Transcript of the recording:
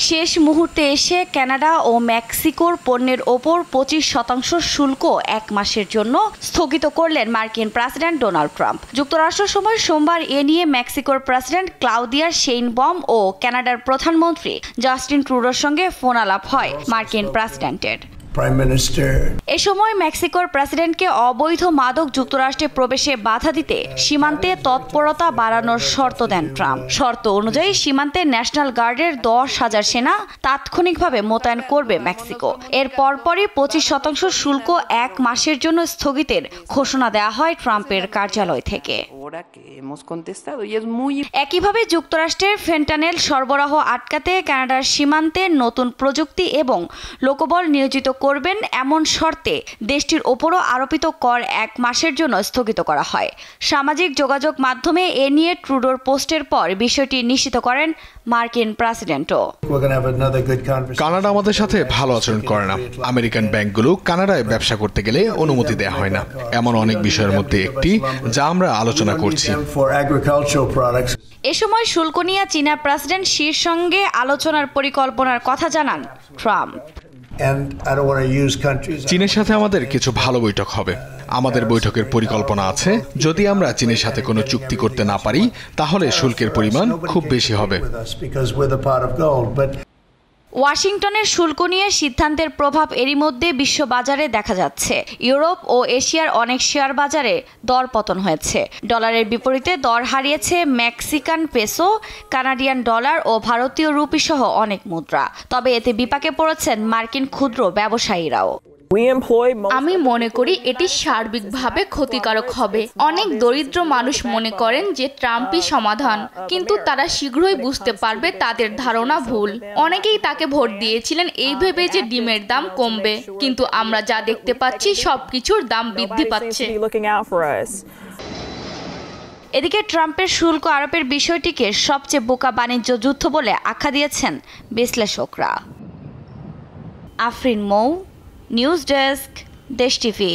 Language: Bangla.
শেষ মুহূর্তে এসে কানাডা ও মেক্সিকোর পণ্যের ওপর 25% শুল্ক 1 মাসের জন্য স্থগিত করলেন মার্কিন প্রেসিডেন্ট ডোনাল্ড ট্রাম্প। যুক্তরাষ্ট্র সময় সোমবার এ নিয়ে মেক্সিকোর প্রেসিডেন্ট ক্লাউদিয়া শেইনবম ও কানাডার প্রধানমন্ত্রী জাস্টিন ট্রুডোর সঙ্গে ফোন আলাপ হয় মার্কিন প্রেসিডেন্টের। এ সময় মেক্সিকোর প্রেসিডেন্টকে অবৈধ মাদক যুক্তরাষ্ট্রে প্রবেশে বাধা দিতে সীমান্তে তৎপরতা বাড়ানোর শর্ত দেন ট্রাম্প। শর্ত অনুযায়ী সীমান্তে ন্যাশনাল গার্ডের 10,000 সেনা তাৎক্ষণিকভাবে মোতায়েন করবে মেক্সিকো। এর পরপরই 25% শুল্ক 1 মাসের জন্য স্থগিতের ঘোষণা দেওয়া হয় ট্রাম্পের কার্যালয় থেকে। একইভাবে যুক্তরাষ্ট্রের ফেন্টানেল সরবরাহ আটকাতে কানাডার সীমান্তে নতুন প্রযুক্তি এবং লোকবল নিয়োজিত করবেন এমন শর্তে দেশটির ওপরও আরোপিত কর 1 মাসের জন্য স্থগিত করা হয়। সামাজিক যোগাযোগ মাধ্যমে এ নিয়ে ট্রুডোর পোস্টের পর বিষয়টি নিশ্চিত করেন মার্কিন প্রেসিডেন্টও। কানাডা আমাদের সাথে ভালো আচরণ করে না। আমেরিকান ব্যাংকগুলো কানাডায় ব্যবসা করতে গেলে অনুমতি দেওয়া হয় না। এমন অনেক বিষয়ের মধ্যে একটি যা আমরা আলোচনা করছি। এ সময় শুল্ক নিয়ে চীনা প্রেসিডেন্ট শির সঙ্গে আলোচনার পরিকল্পনার কথা জানান ট্রাম্প। চীনের সাথে আমাদের কিছু ভালো বৈঠক হবে। আমাদের বৈঠকের পরিকল্পনা আছে। যদি আমরা চীনের সাথে কোনো চুক্তি করতে না পারি তাহলে শুল্কের পরিমাণ খুব বেশি হবে। ওয়াশিংটনের শুল্ক নিয়ে সিদ্ধান্তের প্রভাব এরই মধ্যে বিশ্ববাজারে দেখা যাচ্ছে। ইউরোপ ও এশিয়ার অনেক শেয়ার বাজারে দরপতন হয়েছে। ডলারের বিপরীতে দর হারিয়েছে মেক্সিকান পেসো, কানাডিয়ান ডলার ও ভারতীয় রুপি সহ অনেক মুদ্রা। তবে এতে বিপাকে পড়েছেন মার্কিন ক্ষুদ্র ব্যবসায়ীরাও। আমি মনে করি এটি সার্বিকভাবে ক্ষতিকারক হবে। অনেক দরিদ্র মানুষ মনে করেন যে ট্রাম্পই সমাধান, কিন্তু তারা শীঘ্রই বুঝতে পারবে তাদের ধারণা ভুল। অনেকেই তাকে ভোট দিয়েছিলেন এই ভেবে যে ডিমের দাম কমবে, কিন্তু আমরা যা দেখতে পাচ্ছি সবকিছুর দাম বৃদ্ধি পাচ্ছে। এদিকে ট্রাম্পের শুল্ক আরোপের বিষয়টিকে সবচেয়ে বোকা বাণিজ্য যুদ্ধ বলে আখ্যা দিয়েছেন বিশ্লেষকরা। আফরিন মৌ, নিউজ ডেস্ক, দেশ টিভি।